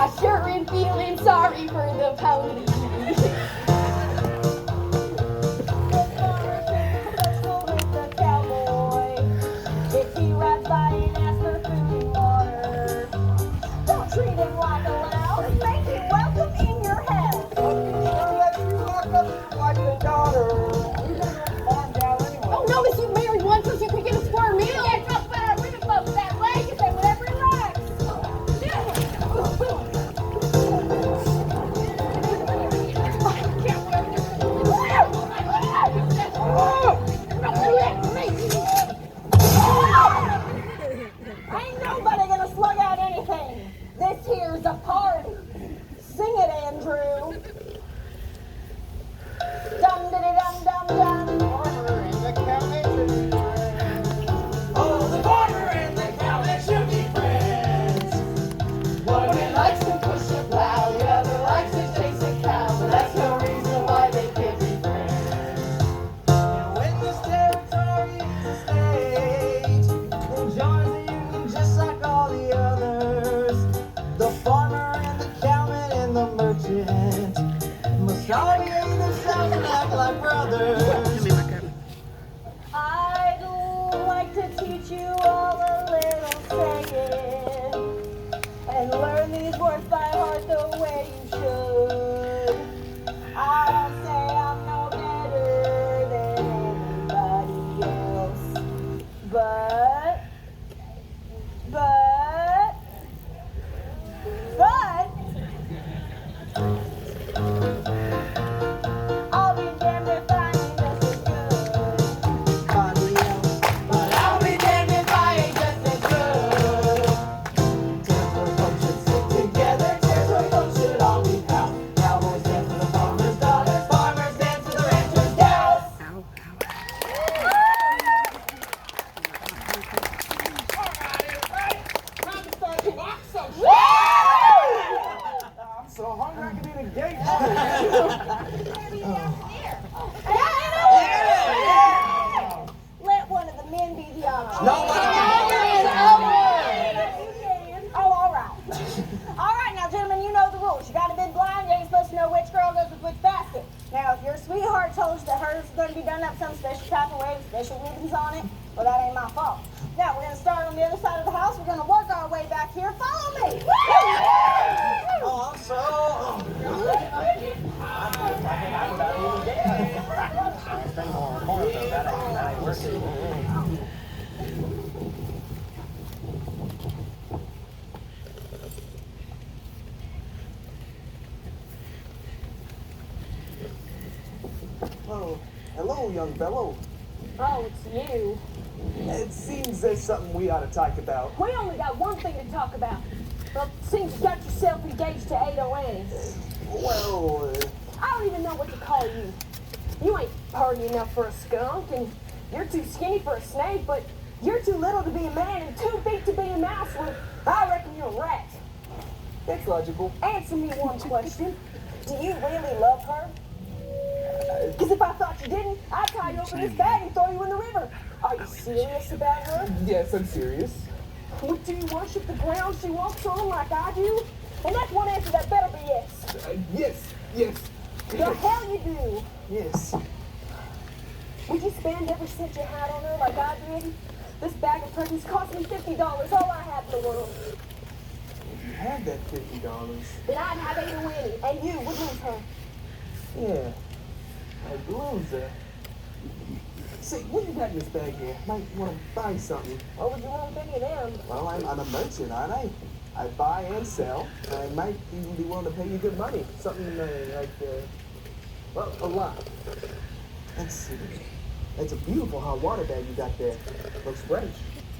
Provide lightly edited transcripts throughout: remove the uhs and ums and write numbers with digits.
I sure am feeling sorry for the pony. If he rides by and asks for food and water, don't treat him like a louse. Make him welcome in your house. Be sure that you lock up your wife and daughter. We're gonna go farm down anyway. Oh, notice you married one so you could get a square meal. Yeah, talk about our women folks that way. You say whatever he likes. Ain't nobody gonna slug out anything. This here's a party. Sing it, Andrew. Dum diddy dum dum dum. Farmer and the cow should be friends. Oh, the farmer and the cow, they should be friends. One likes to push a plow, the other likes to chase a cow, but that's no reason why they can't be friends. And when this territory is a state, then joins the union just like all the others. The farmer and the cowman and the merchant must all behave themselves and act like brothers. I'd like to teach you all a little saying and learn these words by heart the way you should. I don't say I'm no better than anybody else, but I'll be damned if I ain't just as good. But I'll be damned if I ain't just as good. Territory folks should stick together, territory folks should all be pals. Cowboys dance for the farmer's daughters, farmers dance for the rancher's gals. Time to start to rock some shit. I'm so hungry I can eat a gate. Let one of the men be the honor. No, Oh, all right. All right, now, gentlemen, you know the rules. You got to bid blind. You ain't supposed to know which girl goes with which basket. Now, if your sweetheart told you that hers is going to be done up some special type of way with special ribbons on it, well, that ain't my fault. Now, we're going to start on the other side of the house. We're going to work our way back here. Follow me. Oh, I'm so. Oh, hello, young fellow. Oh, it's you. It seems there's something we ought to talk about. We only got one thing to talk about. Well, seems you got yourself engaged to Ada Annie. Well, I don't even know what to call you. You ain't purty enough for a skunk, and you're too skinny for a snake, but you're too little to be a man and too big to be a mouse. Well, I reckon you're a rat. that's logical. Answer me one question. Do you really love her? Because if I thought you didn't, I'd tie you over this bag and throw you in the river. Are you serious about her? Yes, I'm serious. Well, do you worship the ground she walks on like I do? And that's one answer that better be yes. Yes. The hell you do. Yes. Would you spend every cent you had on her like I did? This bag of turkeys cost me $50, all I have in the world. If you had that $50, Then I'd have Ada Winnie, and you would lose her. yeah, I'd lose her. Say, what you got in this bag here? Might want to buy something. What would you want with any of them? Well, I'm a merchant, aren't I? I buy and sell. I might even be willing to pay you good money. Something well, a lot. Let's see. That's a beautiful hot water bag you got there. Looks fresh.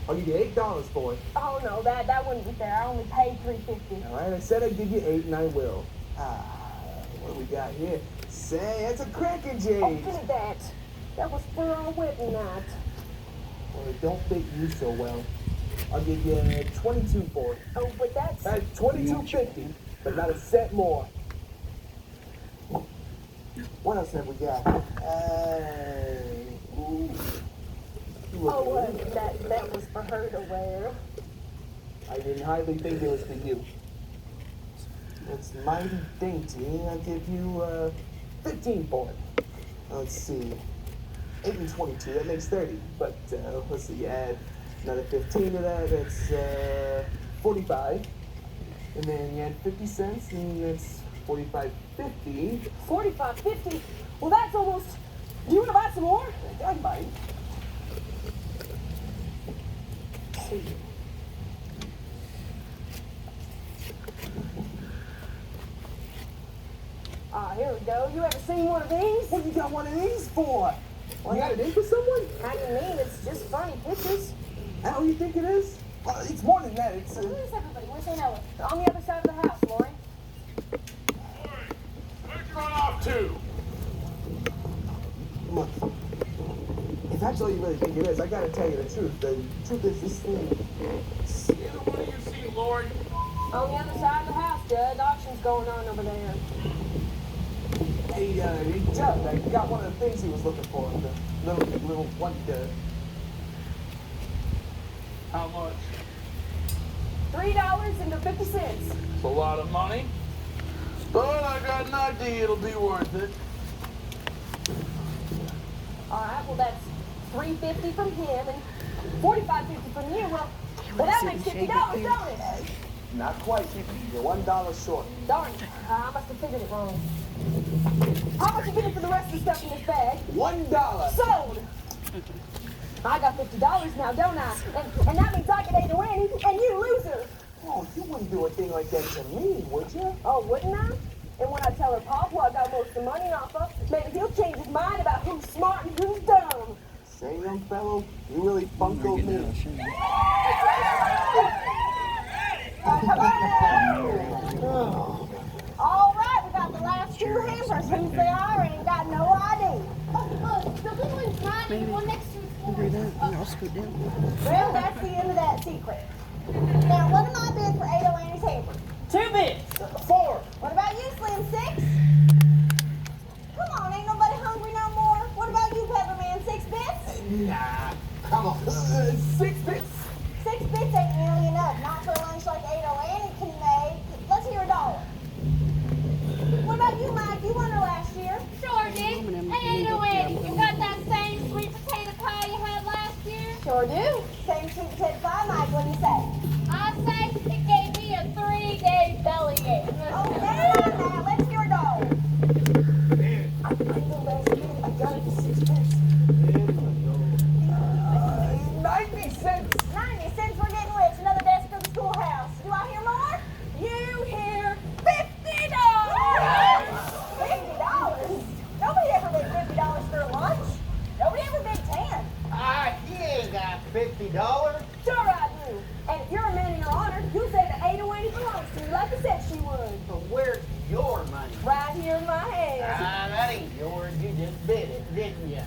I'll give you $8 for it. Oh no, that wouldn't be fair. I only paid $3.50. All right, I said I'd give you 8, and I will. What do we got here? Say, that's a cracker Oh, jade. give me that. That was for our wedding night. Well, it don't fit you so well. I'll give you 22 for it. Oh, but that's... $22.50, but not a cent more. What else have we got? Ooh. Oh, that was for her to wear. I didn't hardly think it was for you. It's mighty dainty. I'll give you 15 for it. Let's see. 8 and 22, that makes 30. But let's see, add another 15 to that, that's 45. And then you add 50 cents, and that's 45.50. 45.50? Well, that's almost... Do you want to buy some more? I might. Here we go. You ever seen one of these? What you got one of these for? You got it in for someone? How do you mean? It's just funny pictures. How do you think it is? Well, it's more than that. It's Where's everybody? Where's St. Ella? On the other side of the house, Lori. Where'd you run off to? Look, if that's all you really think it is, I gotta tell you the truth. The truth is this thing. Either one of you seen Lori? On the other side of the house, Judd. Auction's going on over there. Hey, Judd, I got one of the things he was looking for. The little white, How much? $3.50. It's a lot of money. But I got an idea it'll be worth it. All right, well, that's $3.50 from him and $45.50 from you. Well, that makes $50, don't it? Not quite. You're $1 short. Darn it. I must have figured it wrong. How much you getting for the rest of the stuff in this bag? $1. Sold! I got $50 now, don't I? And that means I get A to win, and you loser. Oh, you wouldn't do a thing like that to me, would you? Oh, wouldn't I? And when I tell her Pop who I got most of the money off of, maybe he'll change his mind about who's smart and who's dumb. Say, young fellow, you really buncoed me. All right, we got the last two hampers. Whose they are, ain't got no idea. The little one's mine and the one next to it's Do that, and I'll scoot down. Well, that's the end of that secret. Now, what am I bid for Ado Annie's hamper? 2 bids. 4. What about you, Slim? 6? Come on, ain't nobody hungry no more. What about you, Pepperman? 6 bits? Nah, come on. 6 bits. 6 bits ain't nearly enough. Not for a lunch like Ado Annie can make. Let's hear $1. What about you, Mike? You won her last year. Sure did. Hey, Ada Annie, you got that same sweet potato pie you had last year? Sure do. Same sweet potato pie, Mike. What do you say? I say it gave me a 3-day bellyache. Oh, now, let's hear $1. I got it for 6 bits. 90 cents. 90 cents, we're getting rich. Another desk for the schoolhouse. Do I hear more? You hear $50. $50? Nobody ever bid $50 for a lunch. Nobody ever bid 10. He ain't got $50. Sure I do. And if you're a man in your honor, you say that Ada Annie belongs to you like I said she would. But where's your money? Right here in my hand. That ain't yours. You just bid it, didn't you?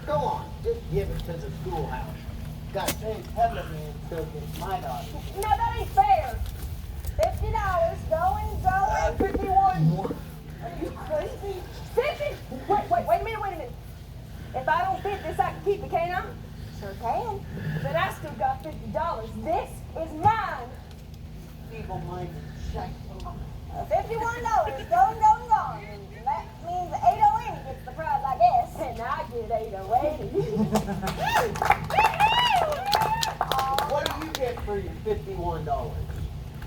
Go on, just give it to the schoolhouse. Got St. Pepperman took it, my daughter. No, that ain't fair. $50 going. 51. Are you crazy? 50? Wait a minute. If I don't bid this, I can keep it, can't I? Sure can. But I still got $50. This is mine. Feeble-minded shack. $51. Gone. And that means Ada Annie gets the prize, I guess. And I get Ada Annie. What do you get for your $51?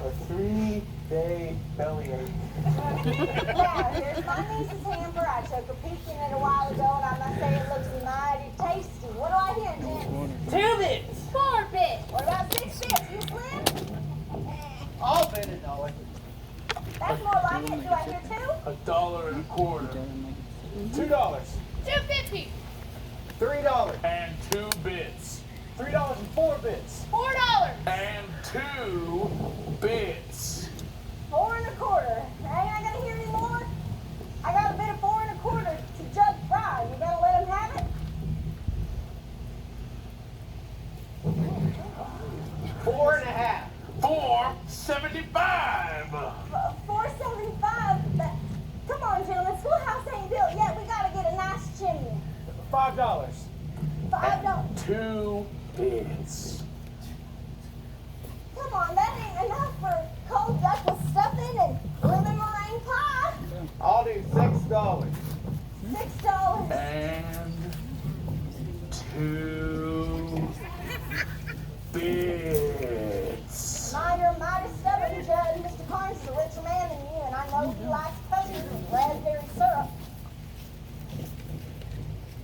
A 3-day bellyache. Now, here's my niece's hamper. I took a peek in it a while ago, and I must say it looks mighty tasty. What do I hear, gents? 2 bids. 4 bits. What about 6 bits? You Slim? I'll bet $1. That's more like it. Do I hear 2? $1.25. $2. 2.50. $3. And 2 bits. $3 and 4 bits. $4. And 2 bits. 4 1/4. Ain't I gonna hear any more? I got a bid of 4 1/4 to Judge Fry. You gonna let him have it? 4.5. 4.75. 4.75. Come on, gentlemen. Schoolhouse ain't built yet. We gotta get a nice chimney. $5. $5. 2 bits. Come on, that ain't enough for cold $6. $6. And 2 bits. Now you're mighty stubborn, Judd. Mr. Carnes is a richer man than you, and I know he likes cookies with raspberry syrup.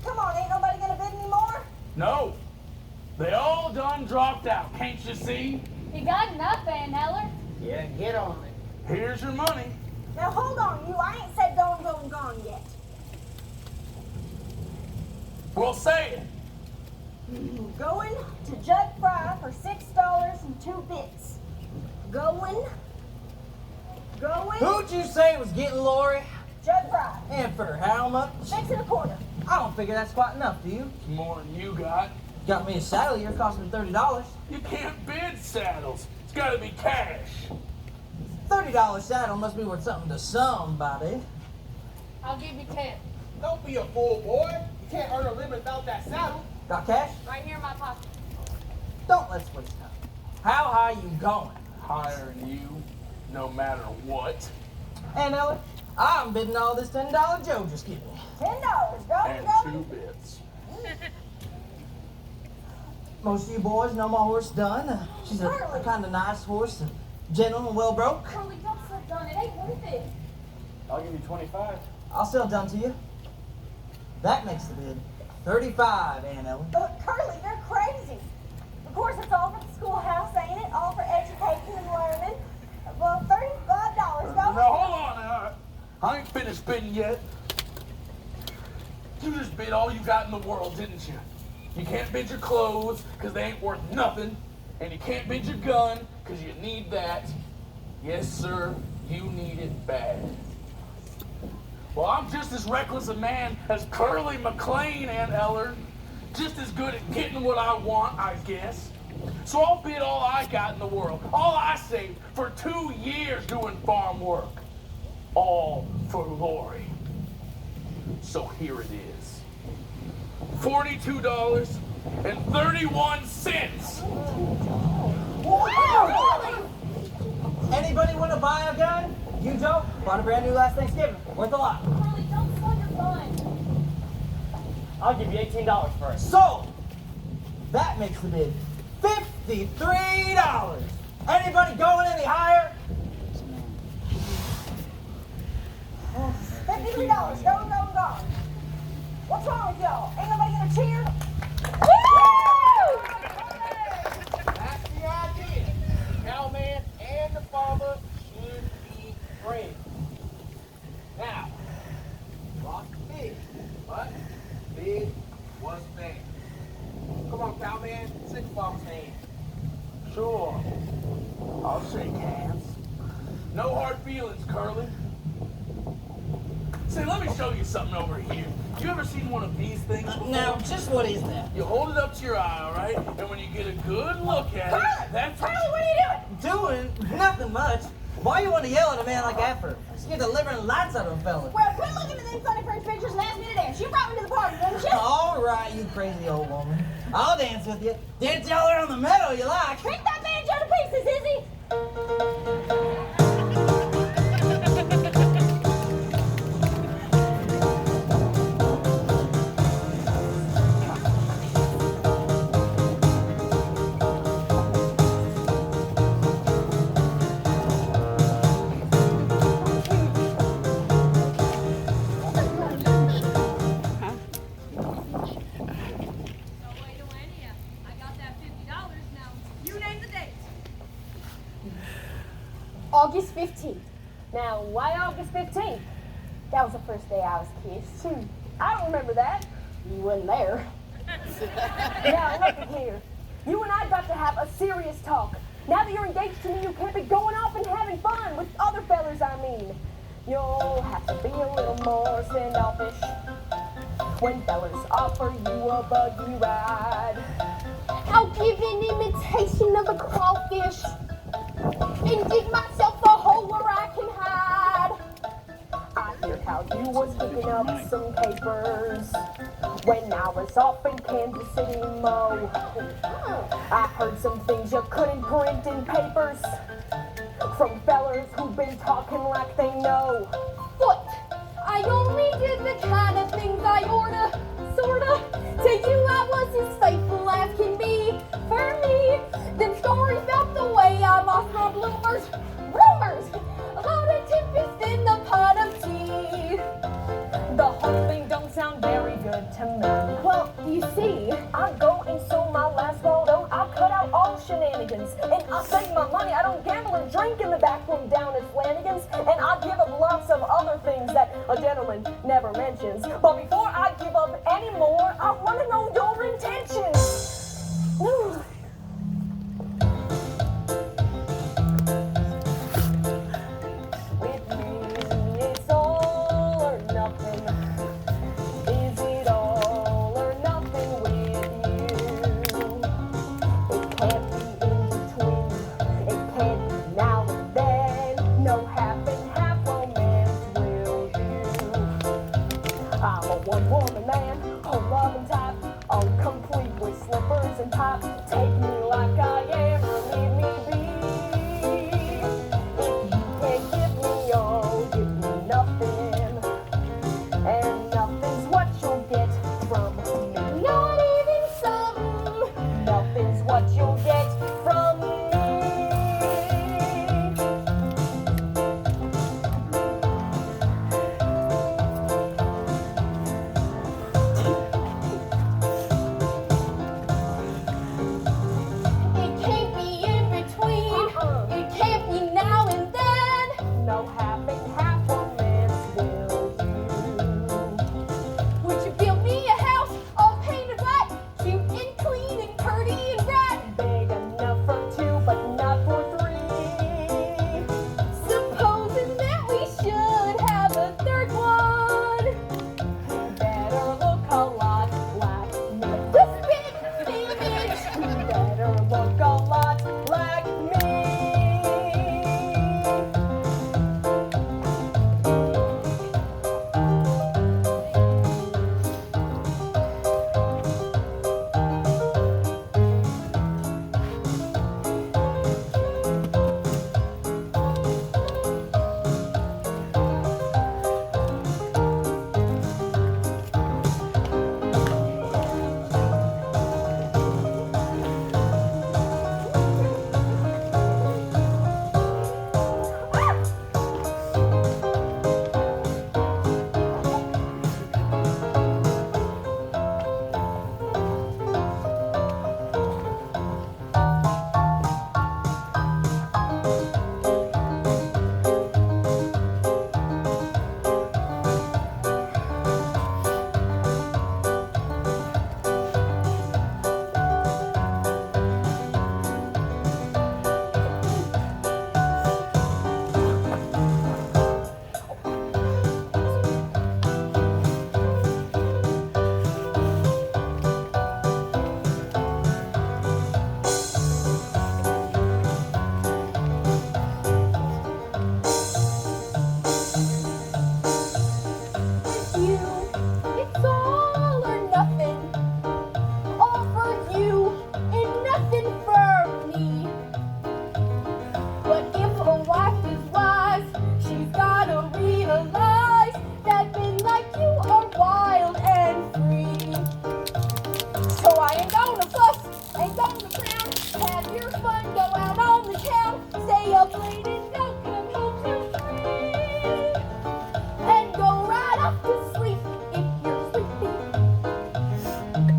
Come on, ain't nobody gonna bid anymore? No, they all done dropped out, can't you see? You got enough, Van Heller. Yeah, get on it. Here's your money. Now hold on, you. I ain't said gone yet. Well, say it. Going to Judd Fry for $6 and 2 bits. Going. Who'd you say was getting Lori? Judd Fry. And for how much? 6 1/4. I don't figure that's quite enough, do you? It's more than you got. Got me a saddle here, cost me $30. You can't bid saddles. It's gotta be cash. $30 saddle must be worth something to somebody. I'll give you 10. Don't be a fool, boy. You can't earn a living without that saddle. Got cash? Right here in my pocket. Don't let's waste time. How high you going? Higher than you, no matter what. And Ellen, I'm bidding all this $10 Joe just gave me. $10. Go. And 2 bits. Most of you boys know my horse Dunn. She's a kind of nice horse, and gentle and well broke. Curly, don't sit down. It ain't worth it. I'll give you 25. I'll sell Dunn to you. That makes the bid. 35, Aunt Ellen. Curly, you're crazy. Of course, it's all for the schoolhouse, ain't it? All for education and learning. Well, $35. Now, Go. hold on. I ain't finished bidding yet. You just bid all you got in the world, didn't you? You can't bid your clothes, because they ain't worth nothing. And you can't bid your gun, because you need that. Yes, sir, you need it bad. Well, I'm just as reckless a man as Curly McLean, Aunt Eller. Just as good at getting what I want, I guess. So I'll bid all I got in the world, all I saved for 2 years doing farm work. All for Lori. So here it is. $42.31. Anybody want to buy a gun? You, Joe, bought a brand new last Thanksgiving. Worth a lot. Curly, don't spoil your fun. I'll give you $18 for it. Sold! That makes the bid $53. Anybody going any higher? $53. Go. What's wrong with y'all? Ain't nobody gonna cheer? That's the idea. The cowman and the farmer should be friends. Now, rock big. What? Big was bad. Come on, cowman. Shake the farmer's hand. Sure. I'll shake hands. No hard feelings, Curly. Say, let me show you something over here. You ever seen one of these things before? Now, just what is that? You hold it up to your eye, all right? And when you get a good look at it, that's Curly, what are you doing? Doing nothing much. Why you want to yell at a man like that for? Just get delivering lights out of a fella. Well, quit looking at them funny French pictures and ask me to dance. You brought me to the party, didn't you? All right, you crazy old woman. I'll dance with you. Dance y'all around the meadow you like. Pick that banjo to pieces, Izzy. August 15th. Now, why August 15th? That was the first day I was kissed. I don't remember that. You wasn't there. Now, look at here. You and I got to have a serious talk. Now that you're engaged to me, you can't be going off and having fun with other fellers, I mean. You'll have to be a little more standoffish when fellers offer you a buggy ride. I'll give an imitation of a crawfish and dig myself a hole where I can hide. I hear how you was picking up some papers when I was off in Kansas City, Mo. I heard some things you couldn't print in papers from fellers who've been talking like they know. What? I only did the kind of things I order, sorta. To you I was as faithful as can be. For me, them stories about the way I lost my bloomers. Rumors about a tempest in the pot of tea. The whole thing don't sound very good to me. Well, you see, I go and sold my last photo. I cut out all shenanigans. And I save my money. I don't gamble or drink in the back room down at Flanagan's. And I give up lots of other things that a gentleman never mentions. But before I give up any more, I want to know your intentions. Ooh. With me, it's all or nothing. Is it all or nothing with you? It can't be in between. It can't be now and then. No half and half romance will do. I'm a one-woman man, a loving type. I'm complete with slippers and top. Take me like I am or leave me be. If you can't give me all, give me nothing. And nothing's what you'll get from me. not even some. Nothing's what you'll get from me. It can't be in between. It can't be now and then. No half and half romance will do. Would you build me a house all painted black, cute and clean and pretty and bright? Big enough for two, but not for three. Supposing that we should have a third one. You better look a lot like me. This big image. You better look a lot like me. You, it's all or nothing. All for you and nothing for me. But if a wife is wise, she's gotta realize that men like you are wild and free. So I ain't gonna fuss, ain't gonna frown. Have your fun, go out on the town, stay up late and don't come home till 3. And go right off to sleep if you're sleepy.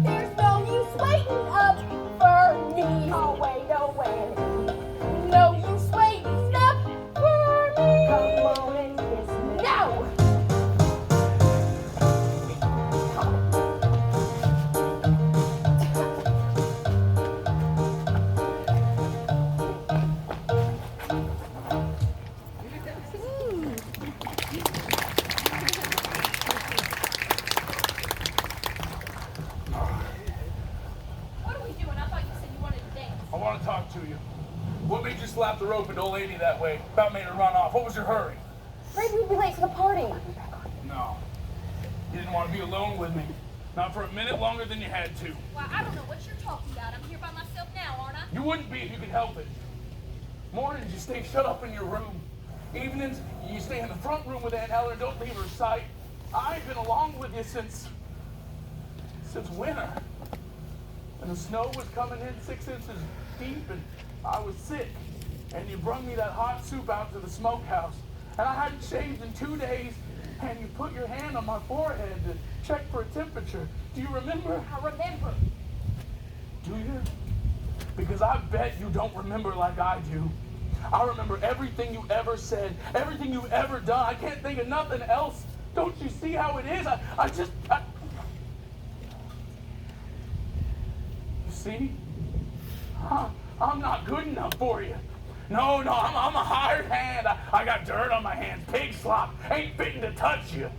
There's no use waiting up for me. Oh, wait, oh, wait. No use waiting up for me. Come on and kiss me. No! What are we doing? I thought you said you wanted to dance. I want to talk to you. What made you slap the rope into old lady that way? About made her run off. What was your hurry? Afraid we'd be late for the party. No. You didn't want to be alone with me. Not for a minute longer than you had to. Why, I don't know what you're talking about. I'm here by myself now, aren't I? You wouldn't be if you could help it. Mornings, you stay shut up in your room. Evenings, you stay in the front room with Aunt Helen. Don't leave her sight. I ain't been along with you since winter. And the snow was coming in 6 inches deep, and I was sick. And you brung me that hot soup out to the smokehouse. And I hadn't shaved in 2 days, and you put your hand on my forehead to check for a temperature. Do you remember? I remember. Do you? Because I bet you don't remember like I do. I remember everything you ever said, everything you've ever done. I can't think of nothing else. Don't you see how it is? You see? I'm not good enough for you. No, I'm a hired hand. I got dirt on my hands, pig slop. Ain't fitting to touch you.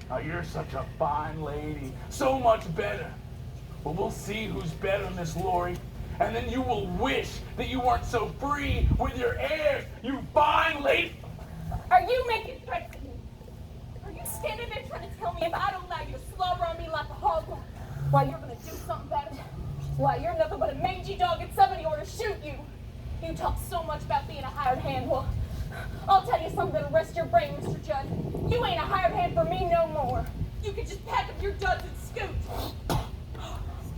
Oh, you're such a fine lady. So much better. Well, we'll see who's better, Miss Lori. And then you will wish that you weren't so free with your airs, you fine lady. Are you making threats to me? Are you standing there trying to tell me if I don't allow you to slobber on me like a hog, why you're gonna do something about it? Why you're nothing but a mangy dog and somebody ought to shoot you? You talk so much about being a hired hand. Well, I'll tell you something that'll rest your brain, Mr. Judd. You ain't a hired hand for me no more. You can just pack up your duds and scoot.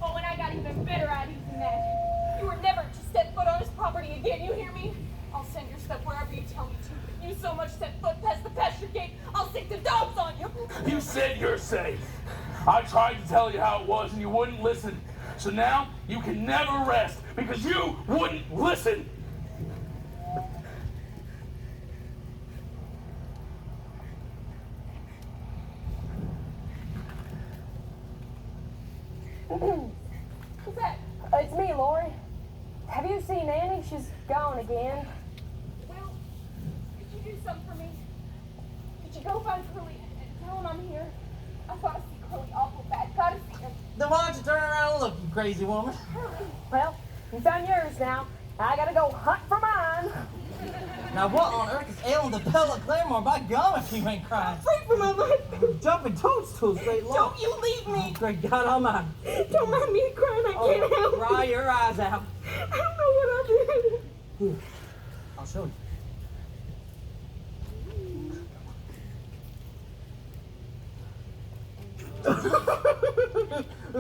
Oh, and I got even better ideas than that. You were never to step foot on his property again, you hear me? I'll send your stuff wherever you tell me to. If you so much step foot past the pasture gate, I'll stick the dogs on you. You said you're safe. I tried to tell you how it was and you wouldn't listen. So now you can never rest because you wouldn't listen. Who's that? It's me, Lori. Have you seen Annie? She's gone again. Well, could you do something for me? Could you go find Curly and tell him I'm here? I thought I see Curly awful bad. Gotta see him. Then why don't you turn around and look, you crazy woman? Well, you found yours now. I gotta go hunt for mine. Now what on earth is ailing the pellet Claremore? By gum if you ain't crying. Free from my life. Jumping toadstools straight long. Don't you leave me. Great God Almighty. Don't mind me crying. I can't help it. Cry your eyes out. I don't know what I did. Here, I'll show you.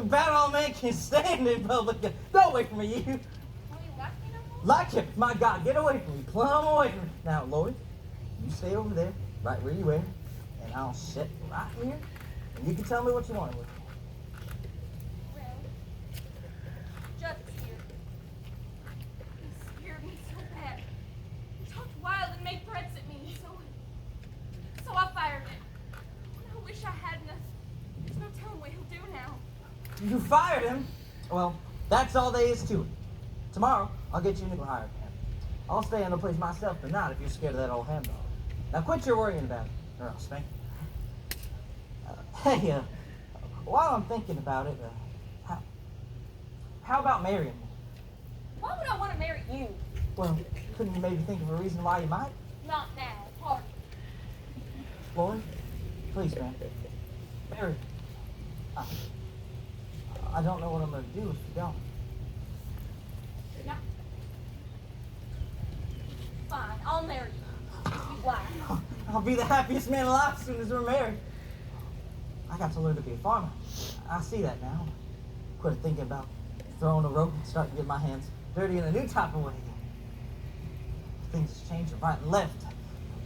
Bad old man can't stand in public. Go away from me, you. Will you like me no more? Like you. My God, get away from me. Plumb away from me. Now, Lloyd, you stay over there, right where you were, and I'll sit right here, and you can tell me what you want with me. Well, Judd's here. He scared me so bad. He talked wild and made threats at me, so I fired him. I wish I hadn't. There's no telling what he'll do now. You fired him? Well, that's all there is to it. Tomorrow, I'll get you a new hired hand. I'll stay in the place myself tonight if you're scared of that old hand dog. Now quit your worrying about it, or I'll spank you. Hey, while I'm thinking about it, how about marrying me? Why would I want to marry you? Well, couldn't you maybe think of a reason why you might? Not now, hardly. Lloyd, please, man. Marry me. I don't know what I'm going to do if you don't. No. Fine, I'll marry you. You lie. I'll be the happiest man alive as soon as we're married. I got to learn to be a farmer. I see that now. Quit thinking about throwing a rope and starting to get my hands dirty in a new type of way. Things is changing right and left.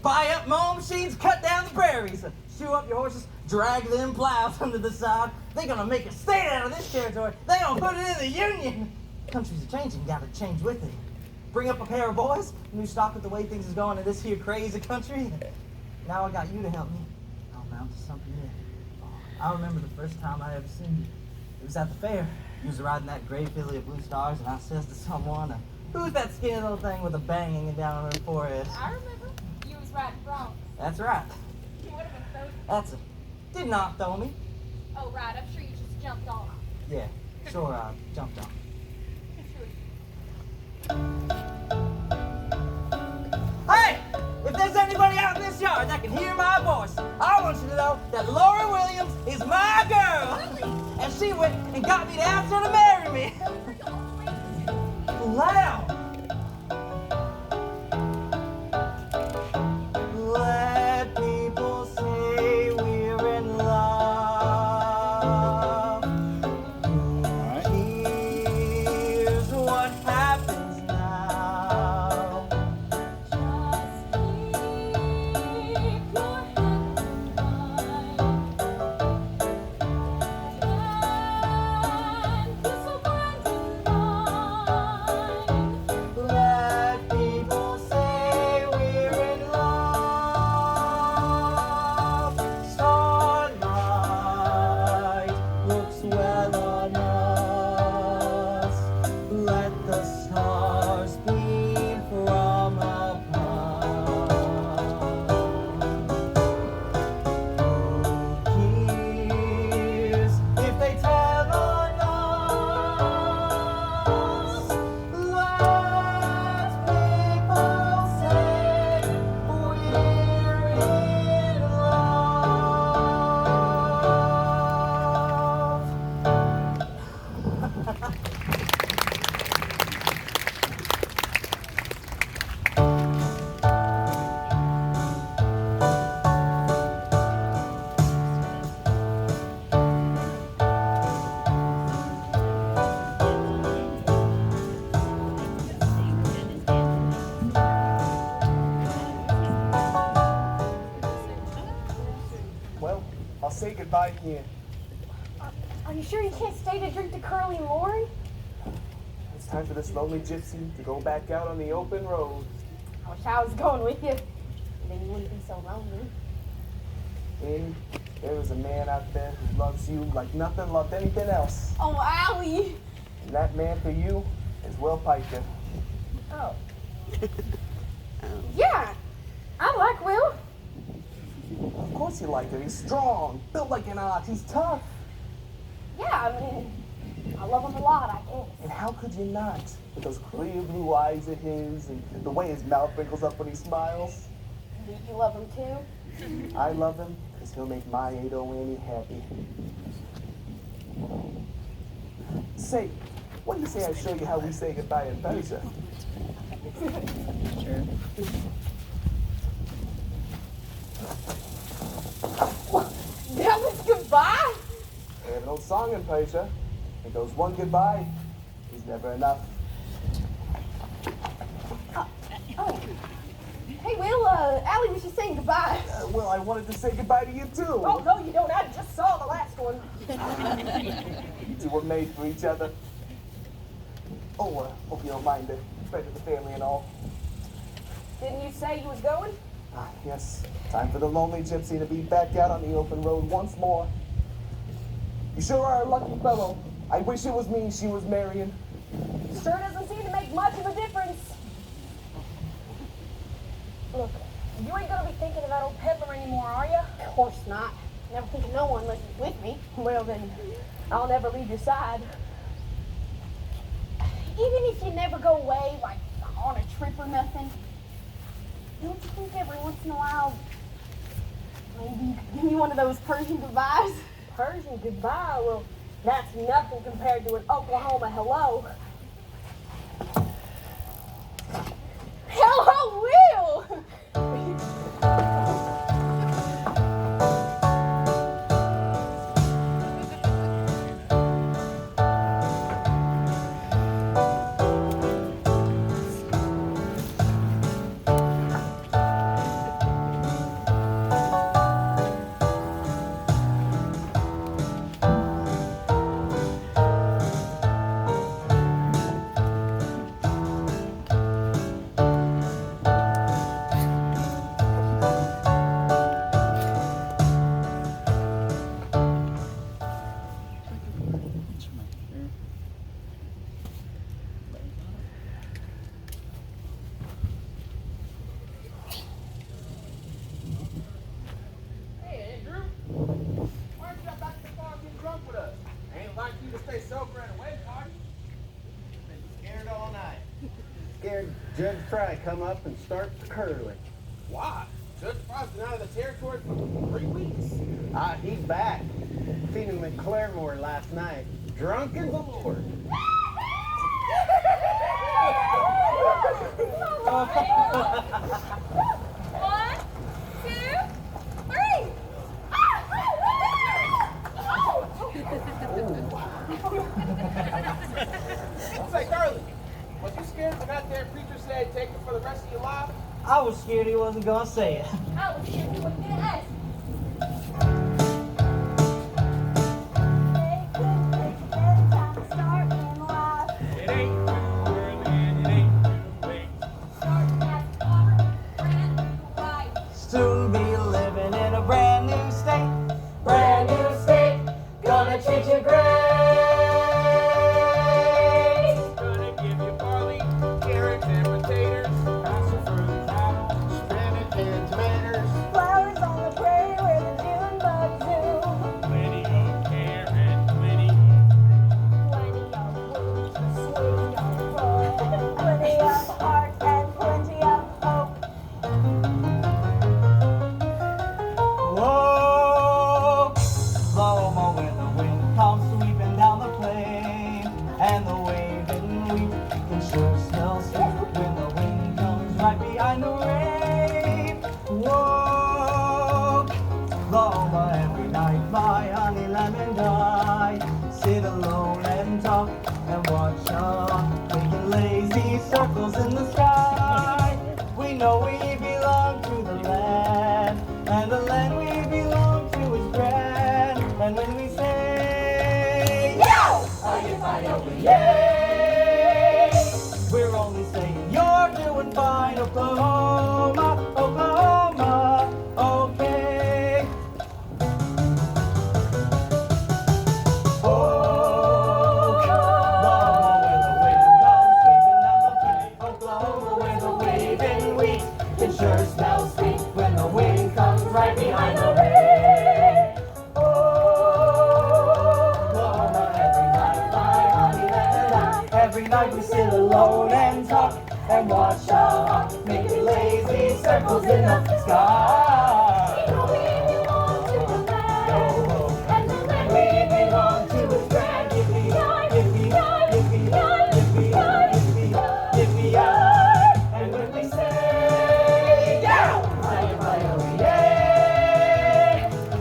Buy up mowing machines, cut down the prairies, shoe up your horses, drag them plows under the side. They're gonna make a state out of this territory. They gonna put it in the Union. Countries are changing, gotta change with it. Bring up a pair of boys, new stock with the way things is going in this here crazy country. Now I got you to help me. I'll mount to something new. I remember the first time I ever seen you. It was at the fair. You was riding that gray filly of blue stars, and I says to someone, who's that skinny little thing with a bang hanging down on her forehead? I remember. You was riding wrong. That's right. You would have been so. That's it. Did not throw me. Oh, right. I'm sure you just jumped off. Yeah, sure, I jumped on. Hey! If there's anybody out in this yard that can hear my voice, I want you to know that Laura Williams is my girl! And she went and got me to ask her to marry me. Loud! Let people say we're in say goodbye here. Are you sure you can't stay to drink to Curly and Lori? It's time for this lonely gypsy to go back out on the open road. I wish I was going with you. Then you wouldn't be so lonely. And there is a man out there who loves you like nothing loved anything else. Oh, Allie. And that man for you is Will Piker. Oh. Yeah, I like Will. Of course you like him. He's strong, built like an ox. He's tough. Yeah, I mean, I love him a lot, I guess. And how could you not? With those clear blue eyes of his and the way his mouth wrinkles up when he smiles. Do you love him too? I love him because he'll make my Ado Annie happy. Say, what do you say I show you how we say goodbye in Persia? That was goodbye? They have an old song in Persia. It goes, one goodbye is never enough. Oh. Hey, Will, Allie was just saying goodbye. Well, I wanted to say goodbye to you too. Oh, no, you don't. I just saw the last one. You two were made for each other. Oh, hope you don't mind it. Friend of the family and all. Didn't you say you was going? Ah, yes. Time for the lonely gypsy to be back out on the open road once more. You sure are a lucky fellow. I wish it was me she was marrying. Sure doesn't seem to make much of a difference. Look, you ain't gonna be thinking of that old peddler anymore, are you? Of course not. Never think of no one unless he's with me. Well, then, I'll never leave your side. Even if you never go away, like on a trip or nothing, don't you think every once in a while, maybe you could give me one of those Persian goodbyes? Persian goodbye? Well, that's nothing compared to an Oklahoma hello. Hello, Will! Hey, Andrew. Why aren't you up back to the farm getting drunk with us? Ain't like you to stay sober at a wedding party. Been scared all night. Scared Judge Fry come up and start the curling. Why? Judge Fry's been out of the territory for 3 weeks. He's back. Seen him at Claremore last night. Drunk as the Lord. One, two, three. Say, Carly, was you scared when that there preacher said take it for the rest of your life? I was scared he wasn't gonna say it. I was sure you wouldn't get asked. They couldn't pick a better time to start in life. It ain't too early and it ain't too late. Starting at the farmer, brand new life. Soon be living in a brand new state. Brand new state, gonna treat you great. Gonna give you barley, carrots, and potatoes. Lots of fruit and apples. Spinach and tomatoes. Flowers on the prairie. man behind the ring. Oh, mama, every night, my honey and I, every night we sit alone and talk and watch our heart making lazy circles in the sky. You know we belong to the land, and the land we belong to is grand. Yippee-yi, yippee-yi, yippee-yi, yippee-yi, yippee-yi, yippee-yi. And when we say down, hi-yi-hi-yo-yay,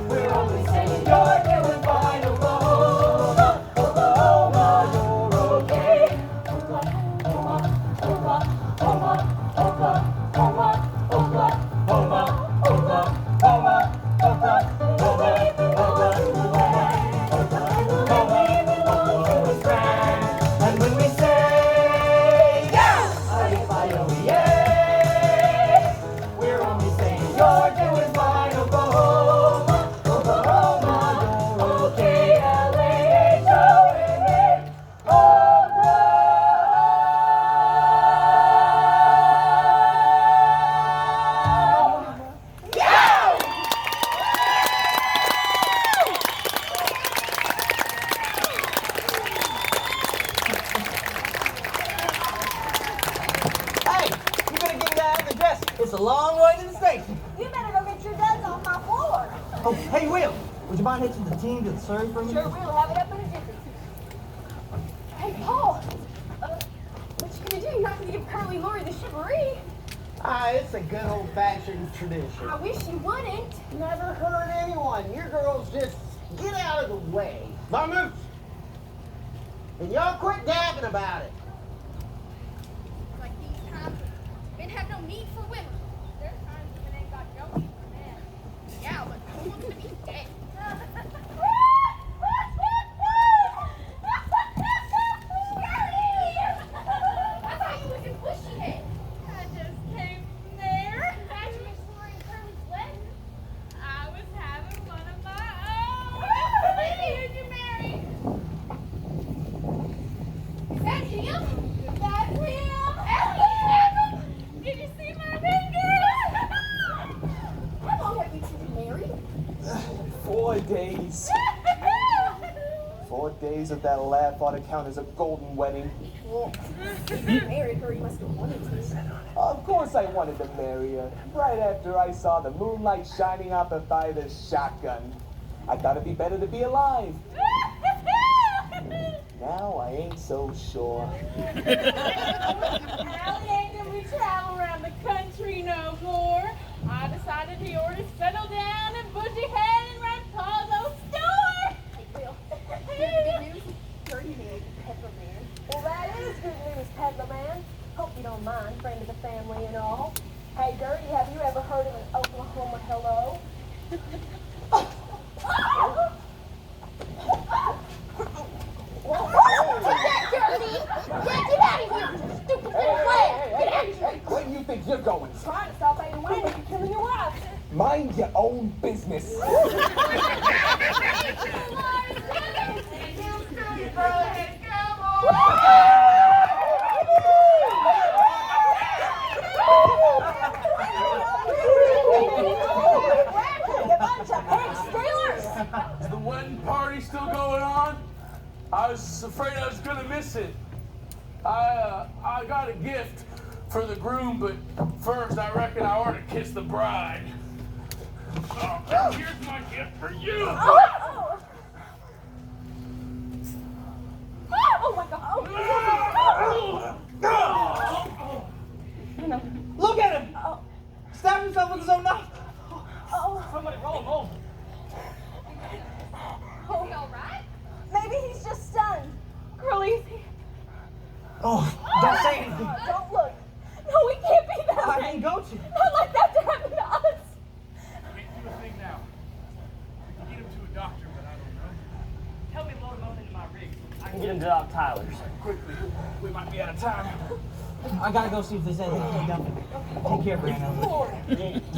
we're only saying you're doing fine, Oklahoma, Oklahoma, you're okay. Oklahoma, Oklahoma, Oklahoma, Oklahoma, Oklahoma, Oklahoma, Oklahoma, is grand. And when we say yeah, hi-yi-hi-yo-yay, we're only saying you're doing fine, Oklahoma, Oklahoma, you're okay, L-A-H-O-M-A, Oklahoma. Hey, you better get out of the dress. It's a long way to the station. You better go get your duds off my floor. Oh, hey, Will, would you mind hitching the team to the Surrey for me? Sure, we'll have it up in a jiffy. Hey, Paul, what you gonna do? You're not gonna give Curly Lori the chivalry. It's a good old-fashioned tradition. I wish you wouldn't. Never hurt anyone. You girls just get out of the way. Vamoose! And y'all quit dabbing about it. Like these times, men have no need for women. There's times women ain't got no need for men. Yeah, but who wants to be dead? I thought you was in Bushy Head. I just came from there. Imagine exploring Curly's wedding. I was having one of my own. Who'd you marry? Is that him? That's him. Did you see my fingers? How long have you two been married? 4 days. 4 days of that laugh ought to count as a golden wedding. Well, if you married her, you must have wanted to. Of course I wanted to marry her. Right after I saw the moonlight shining out by the shotgun. I thought it'd be better to be alive. Now I ain't so sure. Allie ain't gonna be traveling around the country no more. I decided he ought to settle down in Bushy Head and run Paul's old store. Hey, Will, good news? Gertie married Peddler Man. Well, that is good news, Peddler Man. Hope you don't mind, friend of the family and all. Hey, Gertie, have you ever heard of an Oklahoma hello? Where do you think you're going? Trying to stop Ada Wayne from killing your wife. Mind your own business. Is the wedding party still going on? I was afraid I was gonna miss it. I got a gift for the groom, but first I reckon I ought to kiss the bride. Oh, here's my gift for you. Oh my God. Look at him! Stabbed himself with his own knife. Somebody roll him over. Is he all right? Maybe he's just stunned. Curly, is he? Oh, don't say anything. Don't look. No, we can't be that I way. didn't go to. Not like that to happen to us. Can't do a thing now. We can get him to a doctor, but I don't know. Help me load him up into my rig. I can get him to Doc Tyler's. Quickly, we might be out of time. I gotta go see if there's anything done. Take care, Brandon.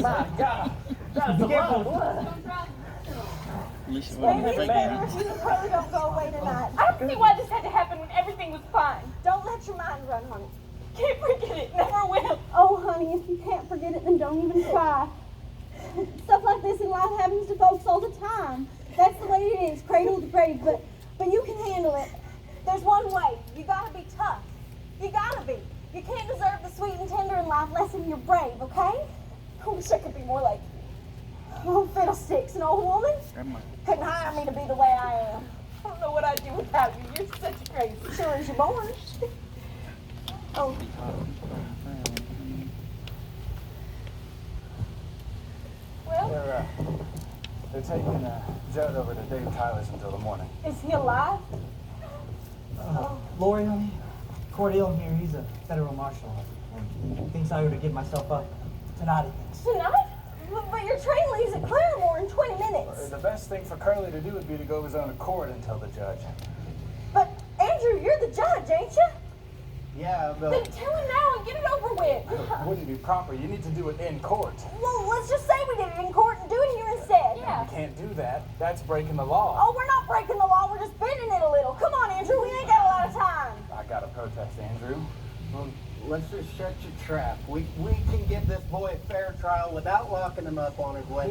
My God. Be careful. Maybe it's better if you and Curly don't go away tonight. I don't see why this had to happen when everything was fine. Don't let your mind run, honey. Can't forget it. Never will. Oh, honey, if you can't forget it, then don't even try. Stuff like this in life happens to folks all the time. That's the way it is, cradle to grave, but you can handle it. There's one way. You gotta be tough. You gotta be. You can't deserve the sweet and tender in life less than you're brave, okay? I wish I could be more like you. Oh, fiddlesticks, an old woman? Couldn't hire me to be the way I am. I don't know what I'd do without you. You're such a crazy. Sure as you're born. Oh. Well, They're taking Judd over to Dave Tyler's until the morning. is he alive? Lori, honey, Cordell here, he's a federal marshal. And thinks I ought to give myself up tonight, he thinks. Tonight? But your train leaves at Claremore in 20 minutes. The best thing for Curly to do would be to go of his own accord and tell the judge. But, Andrew, you're the judge, ain't you? Yeah, Then but tell him now and get it over with. It wouldn't be proper. You need to do it in court. Well, let's just say we did it in court and do it here instead. You can't do that. That's breaking the law. Oh, we're not breaking the law. We're just bending it a little. Come on, Andrew. We ain't got a lot of time. I gotta protest, Andrew. well, let's just shut your trap. We can give this boy a fair trial without locking him up on his way.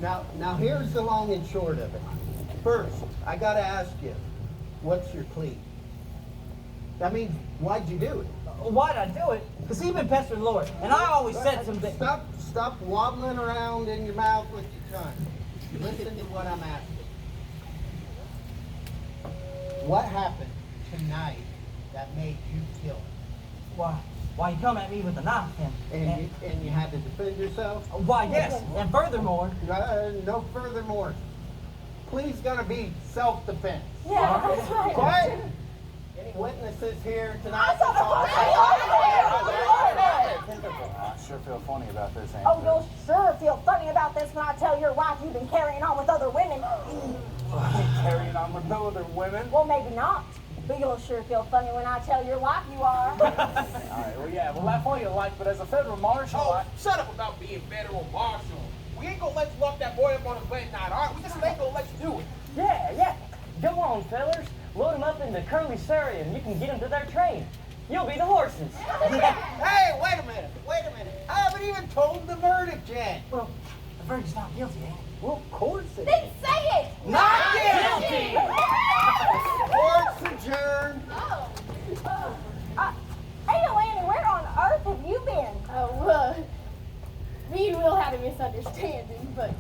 Now here's the long and short of it. First, I gotta ask you, what's your plea? I mean, why'd you do it? Why'd I do it? Because he been pestering Lori, and I always said some things. Stop wobbling around in your mouth with your tongue. Listen to what I'm asking. What happened tonight that made you kill him? Why you come at me with a knife And you had to defend yourself? why, yes, and furthermore, No furthermore. Please gonna be self-defense. Yeah, that's right. What? Any witnesses here tonight? I sure feel funny about this, Andrew. Oh, you'll sure feel funny about this when I tell your wife you've been carrying on with other women. Carrying on with no other women? Well, maybe not. But you'll sure feel funny when I tell your wife you are. All right, well, yeah, well, laugh all you like, but as a federal marshal, Oh, shut up about being federal marshal. We ain't gonna let you lock that boy up on his wedding night, all right? We just ain't gonna let you do it. Yeah. Go on, fellers. Load him up into Curly Surrey and you can get him to their train. You'll be the horses. Hey, wait a minute. I haven't even told the verdict yet. well, the verdict's not guilty, ain't it? Well, of course it Then is. say it. Not guilty. Court's adjourned. Hey, Delaney, where on earth have you been? Oh, me and Will had a misunderstanding, but